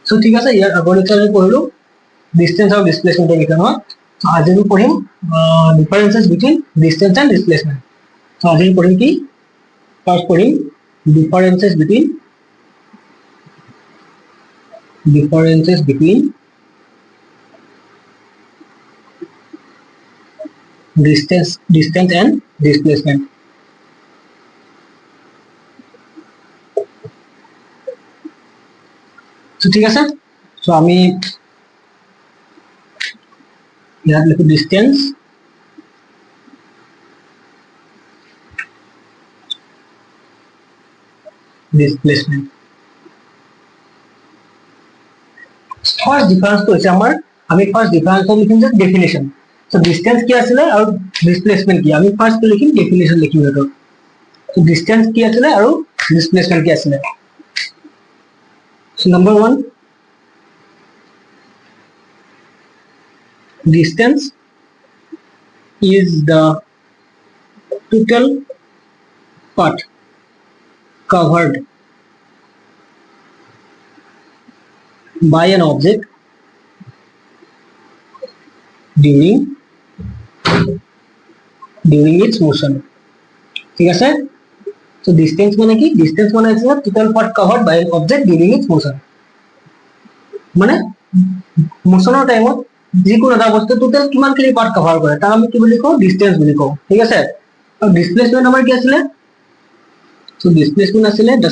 So ঠিক আছে, ইয়াৰ আগৰ লেকচাৰত পঢ়িলো ডিসটেন্স আৰু ডিসপ্লেসমেন্টৰ বিষয়ে নহয়। সো আজি আমি পঢ়িম differences between distance and displacement. So আজি পঢ়িম কি, ফাৰ্স্ট পঢ়িম differences between distance and displacement. So ঠিক আছে, so আমি ইয়াত লিখো distance displacement. ফার্স্ট ডিফারেন্স তো হচ্ছে আমার, আমি ফার্স্ট ডিফারেন্স লিখিম যে ডেফিনেশন। সো ডিসটেন্স কি আছিল আৰু ডিসপ্লেসমেন্ট কি, আমি ফাৰ্স্ট লিখিম ডেফিনেশন লিখিম এটো। সো ডিসটেন্স কি আছিল আৰু ডিসপ্লেসমেন্ট কি আছিল। So number 1, distance is the total part covered by an object during its motion. ঠিক আছে, so distance মানে কি, distance মানে আছে total part covered by an object during its motion, মানে মোশনৰ টাইমত যিকোনো এটা বস্তু টোটাল কিমানখিনি পাৰ্ট কভাৰ কৰে তাক আমি কি বুলি কওঁ, ডিসটেন্স বুলি কওঁ। ঠিক আছে, আৰু ডিসপ্লেসমেন্ট আমাৰ কি আছিল, so displacement আছিল the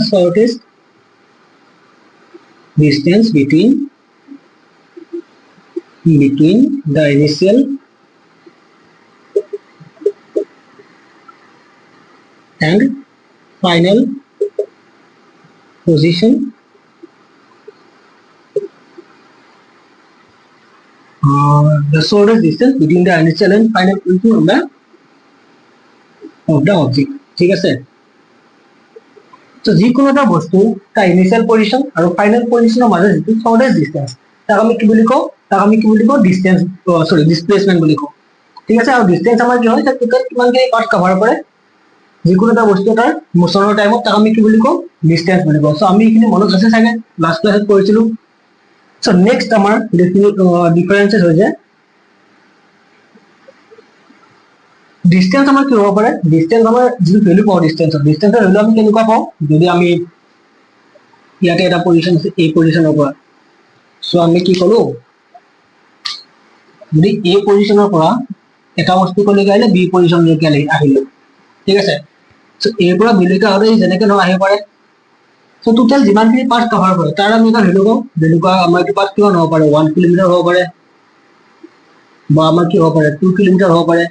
shortest distance between the initial and final position the shortest distance between the initial and final position of the object. ঠিক আছে, তো যিকোনো এটা বস্তু তাৰ ইনিশিয়াল পজিশন আৰু ফাইনাল পজিশনৰ মাজত যিটো শৰ্টেষ্ট ডিসটেন্স তাক আমি কি বুলি কওঁ, ডিসটেন্স ডিসপ্লেসমেন্ট বুলি কওঁ। ঠিক আছে, আৰু ডিসটেন্স আমাৰ কি হয়, টোটাল কিমানখিনি পাৰ্ট কভাৰ কৰে যিকোনো এটা বস্তু তাৰ মোশনৰ টাইমত তাক আমি কি বুলি কওঁ, ডিসটেন্স বুলি কওঁ। সো আমি এইখিনি মনত আছে চাগে, লাষ্ট ক্লাছত পঢ়িছিলো। সো নেক্সট আমাৰ ডিফাৰেন্সেস হৈ যায় ডিসটেন্স আমাৰ কি হ'ব পাৰে, ডিসটেন্স আমাৰ যিটো ভ্যালু পাওঁ ডিসটেন্সৰ ভ্যালু আমি কেনেকুৱা পাওঁ, যদি আমি ইয়াতে এটা পজিশন আছে এই পজিশনৰ পৰা, সো আমি কি কৰো, যদি এ পজিশনৰ পৰা এটা বস্তু কলৈকে আহিলে বি পজিশনলৈকে আহিলে। ঠিক আছে, সো এৰ পৰা বিলৈকে আহোঁতে যেনেকে নহয় আহিব পাৰে। সো টোটাল যিমানখিনি পাৰ্ট কভাৰ কৰে তাৰ আমি এটা ভ্যালু কওঁ, যেনেকুৱা আমাৰ এইটো পাৰ্ট কিমান হ'ব পাৰে, 1 কিলোমিটাৰ হ'ব পাৰে, বা আমাৰ কি হ'ব পাৰে 2 কিলোমিটাৰ হ'ব পাৰে।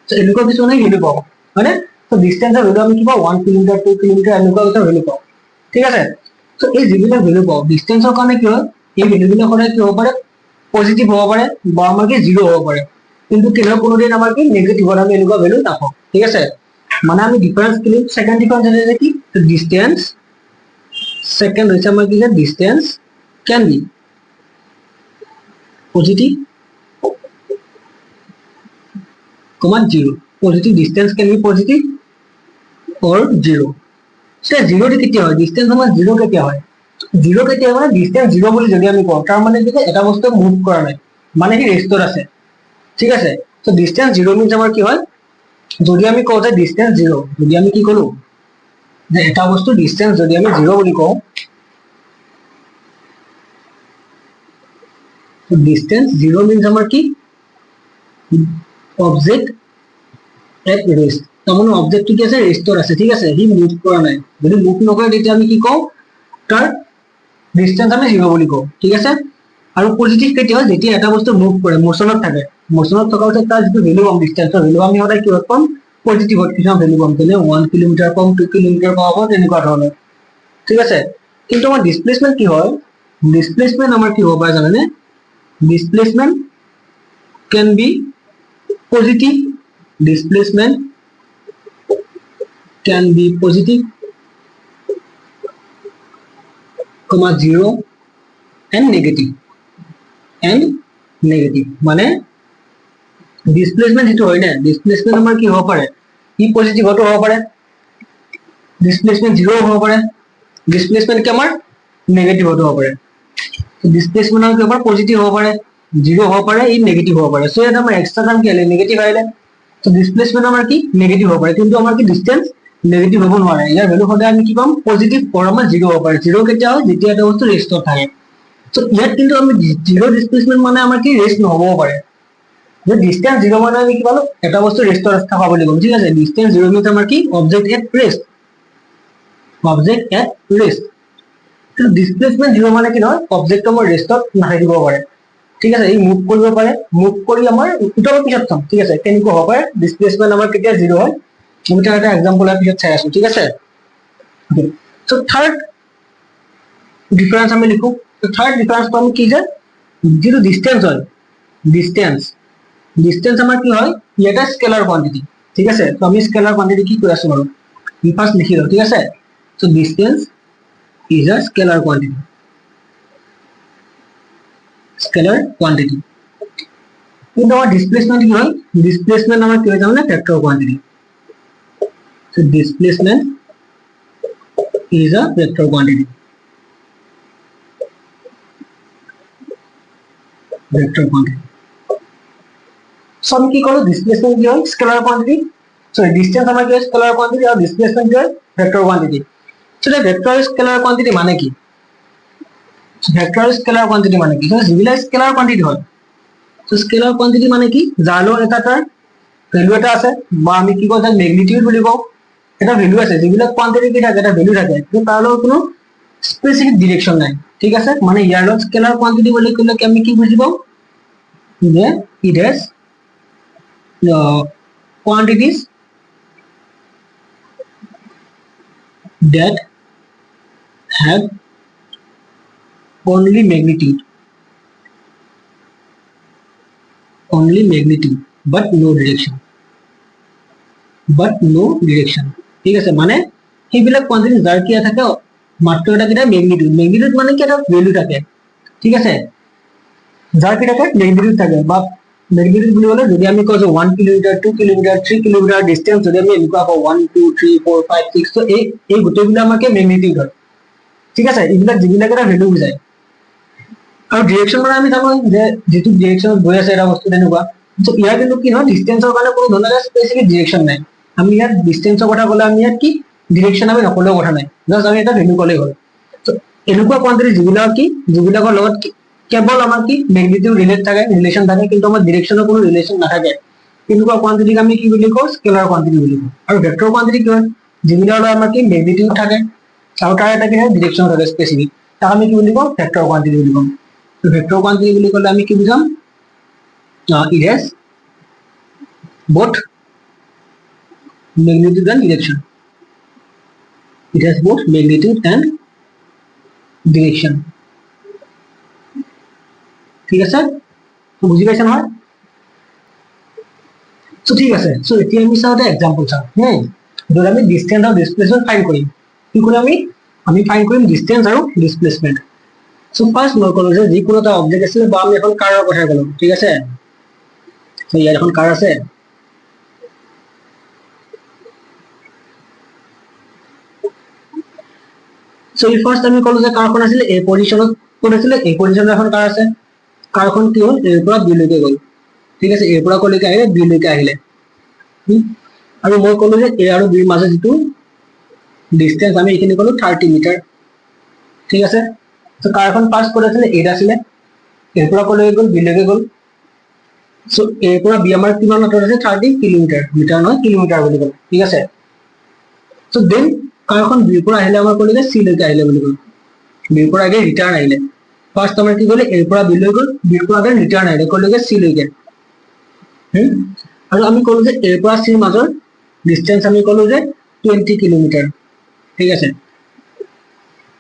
সো এনেকুৱা কিছুমানে ভ্যালু পাওঁ, হয়নে। সো ডিসটেন্সৰ ভ্যালু আমি কি পাওঁ, 1 কিলোমিটাৰ 2 কিলোমিটাৰ এনেকুৱা এটা ভ্যালু পাওঁ। ঠিক আছে, সো এই যিবিলাক ভ্যালু পাওঁ ডিসটেন্সৰ কাৰণে কি হয়, এই ভ্যালুবিলাক সদায় কি হ'ব পাৰে, পজিটিভ হ'ব পাৰে বা আমাৰ কি জিৰ' হ'ব পাৰে, কিন্তু কেতিয়াও কোনোদিন আমাৰ কি নেগেটিভত আমি এনেকুৱা ভ্যালু নাপাওঁ। ঠিক আছে, মানে আমি ডিফাৰেন্স কিলো সেকেন্ড ডিফাৰেন্স আছে কি, ডিসটেন্স সেকেন্ড হৈছে আমাৰ কি, distance can be positive comma 0, positive distance can be positive or 0. সে 0 তে কেতিয়া হয়, ডিসটেন্স আমাৰ 0 কেতিয়া হয়, 0 কেতিয়া মানে ডিসটেন্স 0 বুলি যদি আমি কওঁ তাৰ মানে কি এটা বস্তু মুভ কৰা নাই, মানে কি ৰেষ্টত আছে। ঠিক আছে, সো ডিসটেন্স 0 মিন্স আমাৰ কি হয়, যদি আমি কওঁ যে ডিসটেন্স 0, যদি আমি কি কৰো যে এটা বস্তু ডিসটেন্স যদি আমি 0 বুলি কওঁ, তো ডিসটেন্স 0 মিন্স আমাৰ কি, অবজেক্ট এট ৰেস্ট, তাৰ মানে অবজেক্ট কি আছে, ৰেস্টৰ আছে। ঠিক আছে, হি মুভ কৰা নাই, যদি মুভ নকৰে তেতিয়া আমি কি কওঁ, তাৰ ডিসটেন্স আমি 0 বুলি কওঁ। ঠিক আছে, আৰু পজিটিভ কেতিয়া হয়, যেতিয়া এটা বস্তু মুভ কৰে, মোশনত থাকে, মোশনত থকা উচিত তাৰ যিটো ভ্যালু পাম ডিসটেন্সৰ ভ্যালু আমি সদায় কিহত পাম, পজিটিভত কিছুমান ভ্যালু পাম, যেনে 1 কিলোমিটাৰ পাম, 2 কিলোমিটাৰ পাব, তেনেকুৱা ধৰণৰ। ঠিক আছে, কিন্তু আমাৰ ডিসপ্লেসমেন্ট কি হয়, ডিসপ্লেসমেন্ট আমাৰ কি হ'ব পাৰে জানেনে, displacement can be positive, displacement can be positive, comma 0 and negative মানে ডিসপ্লেসমেন্ট যেটো হয় না, ডিসপ্লেসমেন্ট আমাৰ কি হ'ব পাৰে, ই পজিটিভ হতো হ'ব পাৰে ডিসপ্লেসমেন্ট 0 হ'ব পাৰে, ডিসপ্লেসমেন্ট কি আমাৰ নেগেটিভ হ'ব পাৰে, ডিসপ্লেসমেন্ট কি আমাৰ পজিটিভ হ'ব পাৰে, 0 হ'ব পাৰে, ই নেগেটিভ হ'ব পাৰে। সো এটা আমাৰ এক্সট্ৰা টাৰ্ম কি আহিলে নেগেটিভ আহিলে, তো ডিসপ্লেসমেন্ট আমাৰ কি নেগেটিভ হ'ব পাৰে, কিন্তু আমাৰ কি ডিসটেন্স নেগেটিভ হ'ব নোৱাৰে, ইয়াৰ ভ্যালু সদায় আমি কি পাম পজিটিভ or আমাৰ 0 হ'ব পাৰে। 0 কেতিয়া হয় যেতিয়া এটা বস্তু ৰেষ্টত থাকে। সো ইয়াত কিন্তু আমি 0 ডিসপ্লেসমেন্ট মানে আমাৰ কি ৰেষ্ট নহ'বও পাৰে, যে ডিসটেন্স 0 মানে আমি কি পালো এটা বস্তু ৰেষ্টত থকা বুলি ক'ম, ঠিক আছে। ডিসটেন্স 0 মিনছ আমাৰ কি object at rest, object at rest. কিন্তু ডিসপ্লেসমেন্ট 0 মানে কি নহয় অবজেক্ট আমাৰ ৰেষ্টত নাথাকিব পাৰে, ঠিক আছে, ই মুভ কৰিব পাৰে, মুভ কৰি আমাৰ উঠাব পিছত চাম, ঠিক আছে, কেনেকুৱা হ'ব পাৰে ডিসপ্লেসমেন্ট আমাৰ কেতিয়া 0 হয়, আমি তাৰ এটা এক্সাম্পল পিছত চাই আছো, ঠিক আছে। সো থাৰ্ড ডিফাৰেন্স আমি লিখো, তো থাৰ্ড ডিফাৰেন্সটো আমি কি যে যেটো ডিসটেন্স হয়, ডিসটেন্স আমাৰ কি হয় এটা স্কেলাৰ কোয়ান্টিটি, ঠিক আছে। তো আমি স্কেলাৰ কোয়ান্টিটি কি কৰি আছো বাৰু ফার্স্ট লিখি লও, ঠিক আছে। So distance is a scalar quantity, scalar quantity. কিন্তু আমার ডিসপ্লেসমেন্ট কি হয়, ডিসপ্লেসমেন্ট আমার কি হয় জানো না vector quantity. So displacement is a vector quantity, vector quantity. So আমি কি করব ডিসপ্লেসমেন্ট কি হয় স্কেলার কোয়ান্টিটি, সরি ডিসটেন্স আমার কি হয় স্কেলার কোয়ান্টিটি আর ডিসপ্লেসমেন্ট কি হয় ভেক্টর কোয়ান্টিটি। সেটা ভেক্টর স্কেলার কোয়ান্টিটি মানে কি, ভেক্টর স্কেলার কোয়ান্টিটি মানে কি, যেগুলা স্কেলার কোয়ান্টিটি হয়, তো স্কেলার কোয়ান্টিটি মানে কি যাৰ লগত এটা তাৰ ভ্যালু এটা আছে, বা আমি কি কওঁ তাক ম্যাগনিটিউড বুলি কওঁ, এটা ভ্যালু আছে, যিবিলাক কোয়ান্টিটি কি থাকে এটা ভ্যালু থাকে, কিন্তু তাৰ লগত কোনো স্পেসিফিক ডিৰেকশন নাই, ঠিক আছে। মানে ইয়াৰ লগত স্কেলার কোয়ান্টিটি বুলি ক'লে কি আমি কি বুজি পাওঁ যে it has quantities that have only magnitude but no direction, ঠিক আছে। মানে সেইবিলাক কোয়ান্টিটি যাৰ কি থাকে মাত্ৰ এটা কিটা ম্যাগনিটিউড মানে কি এটা ভ্যালু থাকে, ঠিক আছে, যাৰ কি থাকে ম্যাগনিটিউড থাকে, বা ম্যাগনিটিউড বুলি ক'লে যদি আমি কওঁ যে 1 কিলোমিটাৰ 2 কিলোমিটাৰ 3 কিলোমিটাৰ ডিসটেন্স যদি আমি এনেকুৱা কওঁ 1 2 3 4 5 6, তো এই গোটেইবিলাক আমাকে ম্যাগনিটিউড হয়, ঠিক আছে। এইবিলাক যিবিলাক এটা ভ্যালু বুজায়। আৰু ডিৰেকশন মানে আমি জানো যে যেটো ডিৰেকশনত গৈ আছে এটা বস্তু তেনেকুৱা। তো ইয়াৰ কিন্তু কি হয় ডিসটেন্সৰ কাৰণে কোনো ধৰণৰ স্পেসিফিক ডিৰেকশন নাই, আমি ইয়াত ডিসটেন্সৰ কথা ক'লে আমি ইয়াত কি ডিরেকশন আমি নকলেও কথা নাই, জাস্ট আমি এটা ভ্যালু ক'লেই হ'ল। তো এনেকুৱা কোয়ান্টিটি যিবিলাকৰ লগত কেৱল আমাৰ কি ম্যাগনিটিউড ৰিলেশন থাকে, কিন্তু আমাৰ ডিৰেকশনৰ কোনো ৰিলেশন নাথাকে, তেনেকুৱা কোয়ান্টিটিক আমি কি বুলি কওঁ স্কেলাৰ কোয়ান্টিটি বুলি কওঁ। আৰু ভেক্টৰ কোয়ান্টিটি কি হয় যিবিলাকৰ আমাৰ কি ম্যাগনিটিউড থাকে আৰু তাৰ এটা কি ডিৰেকশন থাকে স্পেসিফিক, তাক আমি কি বুলি কওঁ ভেক্টৰ কোয়ান্টিটি বুলি কওঁ। তো ভেক্টৰ কোয়ান্টিটি বুলি ক'লে আমি কি বুজাম, it has both magnitude and direction, it has both magnitude and direction, ঠিক আছে। তো বুজি পাইছা নহয়। সো ঠিক আছে, সো এতিয়া আমি চাওঁ এটা এক্সাম্পল চাওঁ, য'ত আমি ডিসটেন্স আৰু ডিসপ্লেসমেন্ট ফাইন্ড কৰিম। কি কৰিম আমি ফাইন্ড কৰিম ডিসটেন্স আৰু ডিসপ্লেসমেন্ট। সো ফার্স্ট মই ক'লো যে যিকোনো এটা অবজেক্ট আছে, বা আমি এখন কাৰৰ কথা ক'লো, ঠিক আছে। তো ইয়াত এখন কাৰ আছে, সো ফাৰ্স্ট আমি ক'লো যে কাৰখন আছিলে এই পজিশনত ক'ত আছিলে, এই পজিশনত এখন কাৰ আছে, কাৰখন কি হ'ল এৰ পৰা বি লৈকে গ'ল, ঠিক আছে, এৰ পৰা ক'লৈকে আহিলে বি লৈকে আহিলে। আৰু মই ক'লো যে এ আৰু বিৰ মাজত যিটো ডিসটেন্স আমি এইখিনি ক'লো 30 মিটাৰ, ঠিক আছে। তো কাৰখন পাস ক'ত আছিলে এত আছিলে, এৰ পৰা ক'লৈকে গ'ল বি লৈকে গ'ল। সো এৰ পৰা বি আমাৰ কিমান আঁতৰত আছে 30 কিলোমিটাৰ, মিটাৰ নহয় কিলোমিটাৰ বুলি ক'লো, ঠিক আছে। সো দেন কাৰখন বিৰ পৰা আহিলে আমাৰ ক'লৈকে চি লৈকে আহিলে বুলি ক'লো, বিৰ পৰা আগে ৰিটাৰ্ণ আহিলে। ফাৰ্স্ট আমাৰ কি কৰিলে এৰ পৰা বি লৈ গ'ল, বিৰ পৰা আগে ৰিটাৰ্ণ আহিলে ক'লৈকে চি লৈকে। আৰু আমি ক'লো যে এৰ পৰা চিৰ মাজৰ ডিসটেন্স আমি ক'লো যে 20 কিলোমিটাৰ, ঠিক আছে,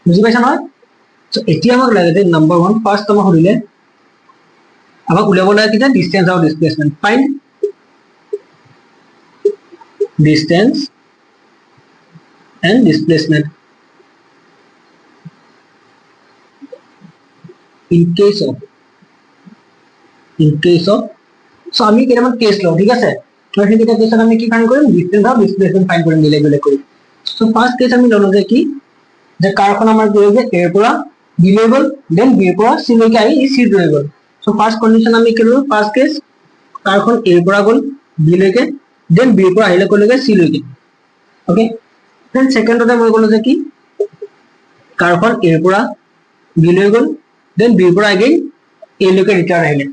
বুজি পাইছা নহয়। সো এতিয়া আমাক লাগে যে নাম্বাৰ 1 ফাৰ্স্ট আমাক সুধিলে আমাক উলিয়াব লাগে কি ডিসটেন্স আৰু displacement, find distance and displacement in case of so আমি কেইটামান কেস লওঁ, ঠিক আছে। তো সেইকেইটা কেছত আমি কি ফাইন্ড কৰিম ডিসটেন্স আৰু ডিসপ্লেসমেন্ট ফাইন্ড কৰিম বেলেগ বেলেগ কৰি। সো সো ফাৰ্স্ট কেস আমি ললো যে কি যে কাৰখন আমাৰ কি হয়ে এৰ পৰা বি লৈ গল দেন বি এৰ পৰা সি লৈকে আহি ই সি ৰৈ গল সো ফাৰ্স্ট কন্ডিশন আমি কি ললো ফাৰ্স্ট কেস কাৰখন এৰ পৰা গল বি লৈকে দেন বি এৰ পৰা আহিলে কলৈকে সি লৈকে ওকে দেন সেকেন্ডতে মই গলো যে কি কারখন এর পৰা বি লৈ গল দেন বি এৰ পৰা अगेन এ লৈকে ৰিটাৰ্ন আহিলে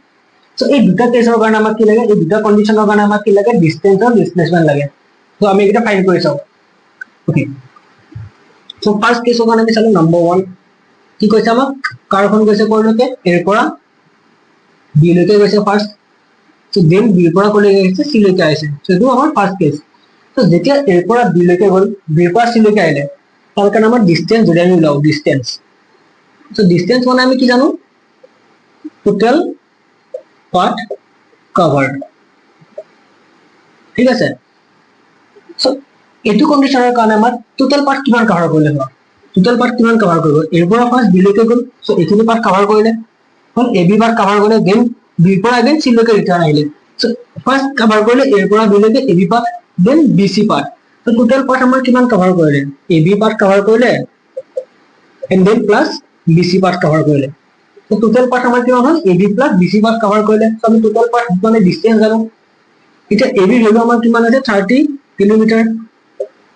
সো এই দুটা কেসৰ কাৰণে আমাক কি লাগে এই দুটা কন্ডিশনৰ কাৰণে আমাক কি লাগে ডিসটেন্স আৰু ডিসপ্লেসমেন্ট লাগে তো আমি এটা ফাইন্ড কৰি চাও ওকে সো ফাৰ্স্ট কেসৰ কাৰণে আমি চালো নাম্বাৰ 1 কি কৈছে আমাক কাৰখন গৈছে কলৈকে এৰ পৰা বি লৈকে গৈছে ফাৰ্স্ট সো দেন বি এৰ পৰা কলৈকে গৈছে সি লৈকে আহিছে সো এইটো আমাৰ ফাৰ্স্ট কেস তো যেতিয়া এৰ পৰা বি লৈকে গল বি এৰ পৰা সি লৈকে আহিলে তাৰ কাৰণে আমাৰ ডিসটেন্স যদি আমি লও ডিসটেন্স সো ডিসটেন্স মানে আমি কি জানো টোটাল পাথ কভার্ড ঠিক আছে সো এটু কন্ডিশনৰ কাৰণে আমাৰ টোটাল পাথ কিমান কভাৰ কৰিলে হ'ব টোটাল পাথ কিমান কভাৰ কৰিব এৰ পৰা ফাৰ্স্ট বি লৈকে গল সো এখিনি পাথ কভাৰ কৰিলে হল এ বি পাথ কভাৰ কৰিলে দেন বি পৰা अगेन সি লৈকে ৰিটাৰ্ন আহিলে সো ফাৰ্স্ট কভাৰ কৰিলে এৰ পৰা বি লৈকে A B path then B C path তো টোটাল পাথ আমাৰ কিমান কভাৰ কৰিলে এ বি পাথ কভাৰ কৰিলে and then plus B C path cover কৰিলে তো টোটাল পাথ আমাৰ কিমান হল A B plus B C path cover কৰিলে সো আমি টোটাল পাথ মানে ডিসটেন্স জানো এটা এ বি ভ্যালু আমাৰ কিমান আছে 30 কিলোমিটাৰ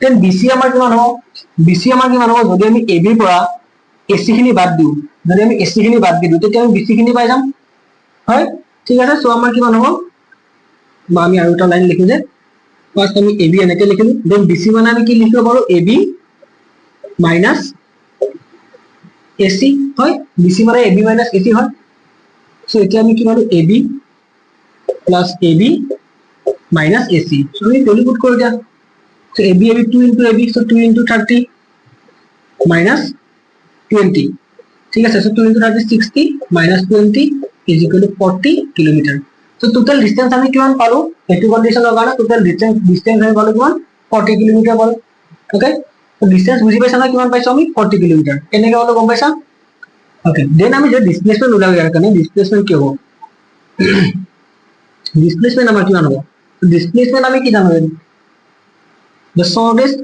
দেন বি সি আমাৰ কিমান হ'ব বি সি আমাৰ কিমান হ'ব যদি আমি এ বি পৰা এসি খিনি বাদ দিও যদি আমি এসি খিনি বাদ দিও তেতিয়া আমি বি সি খিনি পাই যাম হয় ঠিক আছে সো আমাৰ কিমান হ'ব বা আমি আৰু এটা লাইন লিখো যে ফার্স্ট আমি এ বি এনেকে লিখিলো দেন বি সি মানে আমি কি লিখিব পাৰো এ বি মাইনাস এসি হয় বি সি মানে এ বি মাইনাস এসি হয় সো এতিয়া আমি কি পাৰো এ B plus A B minus AC so আমি ভ্যালু পুট কৰি দিয়া so A B 2 into A B so 2 into 30 minus 20 ঠিক আছে so 2 into 30 60 minus 20 is equal to 40 kilometre so total distance আমি কিমান পালো এটু কন্ডিশনৰ কাৰণে টোটাল ডিসটেন্স আমি পালো কিমান 40 কিলোমিটাৰ পালো ওকে তো ডিসটেন্স বুজি পাইছা না কিমান পাইছো আমি 40 কিলোমিটাৰ কেনেকৈ হলো গম পাইছা ওকে দেন আমি যে ডিসপ্লেসমেন্ট উলাও ইয়াৰ কাৰণে ডিসপ্লেসমেন্ট কি হ'ব ডিসপ্লেসমেন্ট আমাৰ কিমান হ'ব ডিসপ্লেসমেন্ট আমি কি জানো the shortest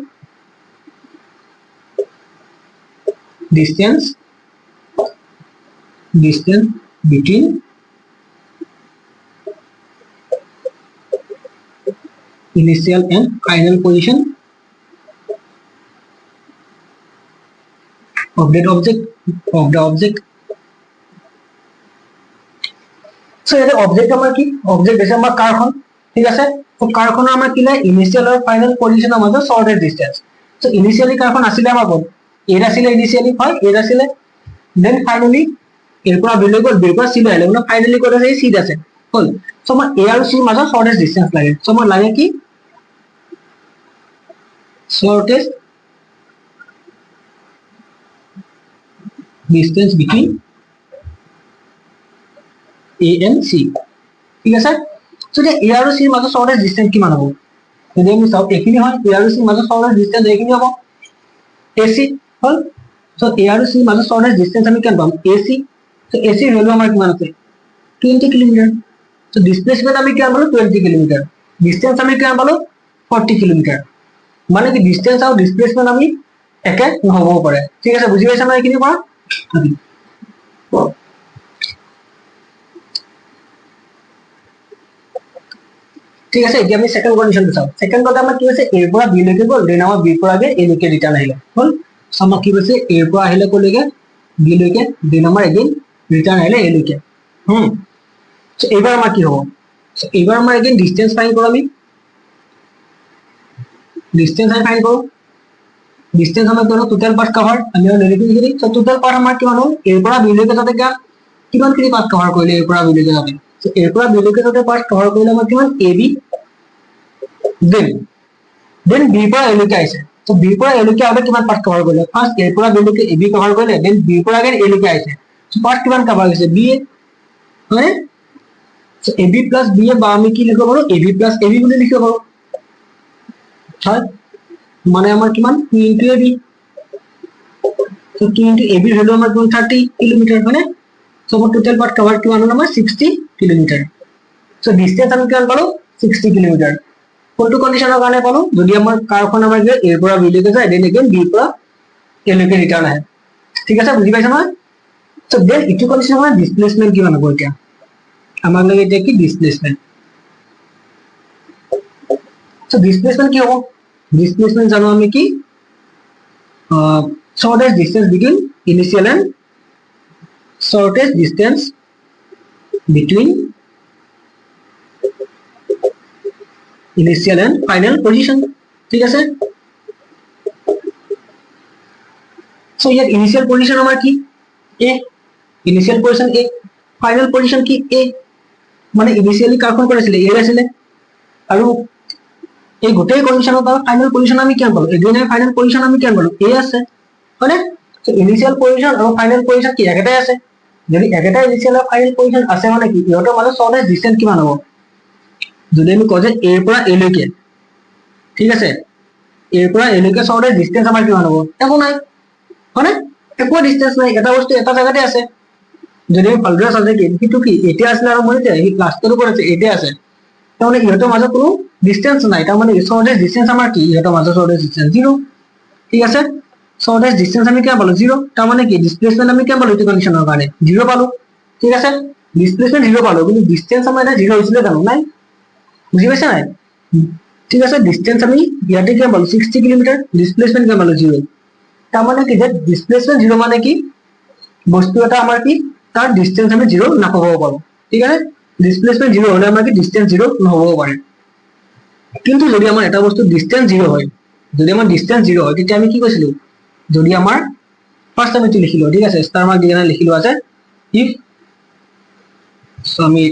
distance between initial and final position of the object so এটা অবজেক্ট আমাৰ কি অবজেক্ট আছে আমাৰ কাৰখন ঠিক আছে তো কাৰখনৰ আমাৰ কি নাই ইনিশিয়াল আৰু ফাইনাল পজিশনৰ মাজত শৰ্টেষ্ট ডিসটেন্স সো ইনিশিয়ালি কাৰখন আছিলে আমাৰ কোন এৰ আছিলে ইনিশিয়ালি হয় এৰ আছিলে দেন ফাইনালি এৰ পৰা বি লৈ গল বিৰ পৰা সি লৈ আহিলে মানে ফাইনালি ক'ত আছে সি আছে হল সো আমাৰ এ আৰু সিৰ মাজত শৰ্টেষ্ট ডিসটেন্স লাগে সো আমাৰ লাগে কি শৰ্টেষ্ট distance between A and see ঠিক আছে সো যে এ আৰু সিৰ মাজত শৰ্টেষ্ট ডিসটেন্স কিমান হ'ব যদি আমি চাও এখিনি হয় এ আৰু সিৰ মাজত শৰ্টেষ্ট ডিসটেন্স এখিনি হ'ব এসি হল সো এ আৰু সিৰ মাজত শৰ্টেষ্ট ডিসটেন্স আমি কিমান পাম এসি সো এসি ভ্যালু আমাৰ কিমান আছে 20 কিলোমিটাৰ সো ডিসপ্লেসমেন্ট আমি কিমান পালো 20 কিলোমিটাৰ ডিসটেন্স আমি কিমান পালো 40 কিলোমিটাৰ মানে কি ডিসটেন্স আৰু ডিসপ্লেসমেন্ট আমি একে নহব পাৰে ঠিক আছে বুজি পাইছা না এখিনি পৰা ঠিক আছে এতিয়া আমি সেকেন্ড কন্ডিশনটো চাও সেকেন্ড কথা আমাৰ কি হৈছে এৰ পৰা বি লৈকে গল দেন আমাৰ বি পৰা এ লৈকে ৰিটাৰ্ন আহিলে হল আমাৰ কি হৈছে এৰ পৰা আহিলে কলৈকে বি লৈকে দেন আমাৰ এগেইন ৰিটাৰ্ন আহিলে এ লৈকে সো এবাৰ আমাৰ কি হ'ব সো এবাৰ আমাৰ এগেইন ডিসটেন্স ফাইন্ড কৰো আমি ডিসটেন্স ফাইন্ড কৰো ডিসটেন্স আমাৰ কিমান টোটাল পাথ কভাৰ আমি লিখি দিলি সো টোটাল পাথ আমাৰ কিমান হ'ল এৰ পৰা বি লৈকে যাতে কিমান খিনি পাথ কভাৰ কৰিলে এৰ পৰা বি লৈকে যাতে সো এৰ পৰা বি লৈকে যাতে পাথ কভাৰ কৰিলে আমাৰ কিমান এ বি দেন বি পৰা এ লৈকে আহিছে সো বি পৰা এ লৈকে আউট কিমান পাথ কভাৰ কৰিলে ফাৰ্স্ট এ পৰা বি লৈকে এ বি কভাৰ কৰিলে দেন বি পৰা अगेन এ লৈকে আহিছে সো পাথ কিমান কভাৰ হৈছে বি এ হয় so A B plus B A বা আমি কি লিখিব পাৰো এ বি প্লাস এ বি বুলি লিখিব পাৰো হয় মানে আমাৰ কিমান 2 into A B so 2 into A B value আমাৰ 30 কিলোমিটাৰ মানে সো আমাৰ টোটাল পাথ কভাৰ কিমান হল আমাৰ 60 কিলোমিটাৰ সো ডিসটেন্স আমি কিমান পালো 60 কিলোমিটাৰ কোনটো কন্ডিশনৰ কাৰণে পালো যদি আমাৰ কাৰখন আমাৰ কি এৰ পৰা বি লৈকে যায় দেন এগেইন বি পৰা এ লৈকে ৰিটাৰ্ণ আহে ঠিক আছে বুজি পাইছা নহয় সো দেন ইটো কন্ডিশন মানে ডিসপ্লেসমেন্ট কিমান হ'ব এতিয়া আমাৰ লাগে এতিয়া কি ডিসপ্লেসমেন্ট সো ডিসপ্লেসমেন্ট কি হ'ব ডিসপ্লেসমেন্ট জানো আমি কি shortest distance between initial and shortest distance between initial and final position ঠিক আছে সো ইয়াত initial position আমাৰ কি a initial position a final position কি a মানে initially কাৰখন কৰিছিল a আছিল আৰু এই গোটেই কন্ডিশনৰ পৰা ফাইনাল পজিশন আমি কিমান পালো এগ্ৰিনেৰ ফাইনাল পজিশন আমি কিমান পালো a আছে মানে সো ইনিশিয়াল পজিশন আৰু ফাইনাল পজিশন কি একেটাই আছে যদি একেটাই ইনিশিয়াল আৰু ফাইনাল পজিশন আছে মানে কি ইহঁতৰ মানে শৰ্টেষ্ট ডিসটেন্স কিমান হ'ব যদি আমি কওঁ যে a পৰা a লৈকে ঠিক আছে a পৰা a লৈকে শৰ্টেষ্ট ডিসটেন্স আমাৰ কিমান হ'ব একো নাই মানে একো ডিসটেন্স নাই এটা বস্তু এটা জায়গাতে আছে যদি আমি ভালদৰে চাওঁ যে কিন্তু কি এতিয়া আছে আৰু মই এতিয়া এই ক্লাছটো কৰিছে এতিয়া আছে তাহলে ইহঁতৰ মাজত কোনো ডিসটেন্স নাই তাৰ মানে শৰ্টেষ্ট ডিসটেন্স আমাৰ কি ইহঁতৰ মাজত শৰ্টেষ্ট ডিসটেন্স 0 ঠিক আছে শৰ্টেষ্ট ডিসটেন্স আমি কিমান পালো 0 তাৰ মানে কি ডিসপ্লেসমেন্ট আমি কিমান পালো এই কন্ডিশনৰ কাৰণে 0 পালো ঠিক আছে ডিসপ্লেসমেন্ট 0 পালো কিন্তু ডিসটেন্স আমাৰ এটা 0 হৈছিল জানো নাই বুজি পাইছা নাই ঠিক আছে ডিসটেন্স আমি ইয়াতে কিমান পালো 60 কিলোমিটাৰ ডিসপ্লেসমেন্ট কিমান পালো 0 তাৰ মানে কি যে ডিসপ্লেসমেন্ট 0 মানে কি বস্তু এটা আমাৰ কি তাৰ ডিসটেন্স আমি 0 নাপাব পাৰো ঠিক আছে ডিসপ্লেসমেন্ট 0 হলে আমাৰ কি ডিসটেন্স 0 নহব পাৰে কিন্তু যদি আমাৰ এটা বস্তু ডিসটেন্স 0 হয় যদি আমাৰ ডিসটেন্স 0 হয় তেতিয়া আমি কি কৈছিলো যদি আমাৰ ফার্স্ট আমি এটা লিখিলো ঠিক আছে স্টার মার্ক দিয়ে লিখিলো আছে ইফ সো আমি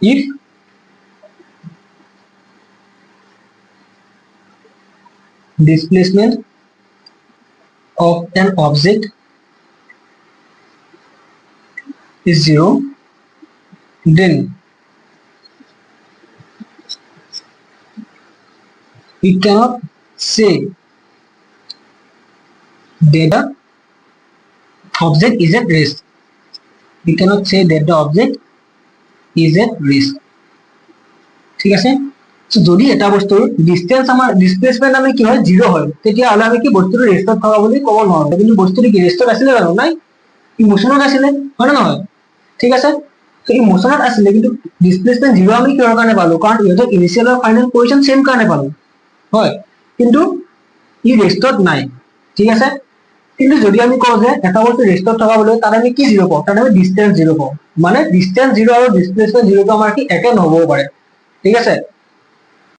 if displacement of an object is 0 then we cannot say that the object is at rest we cannot say that the object is at rest ঠিক আছে সো যদি এটা বস্তুৰ ডিসটেন্স আমাৰ ডিসপ্লেসমেন্ট আমি কি হয় 0 হয় তেতিয়া হলে আমি কি বস্তুটো ৰেষ্টত থকা বুলি ক'ব নোৱাৰো কিন্তু বস্তুটো কি ৰেষ্টত আছিল জানো নাই ইমোশনত আছিল হয় না নহয় ঠিক আছে তো ইমোশনত আছিল কিন্তু ডিসপ্লেসমেন্ট 0 আমি কিহৰ কাৰণে পালো কাৰণ ইহঁতৰ ইনিশিয়াল আৰু ফাইনাল পজিশন সেম কাৰণে পালো হয় কিন্তু ই ৰেষ্টত নাই ঠিক আছে কিন্তু যদি আমি কওঁ যে এটা বস্তু ৰেষ্টত থকা বুলি তাৰে আমি কি 0 পাওঁ তাৰে আমি ডিসটেন্স 0 পাওঁ মানে ডিসটেন্স 0 আৰু ডিসপ্লেসমেন্ট 0 টো আমাৰ কি একে নহব পাৰে ঠিক আছে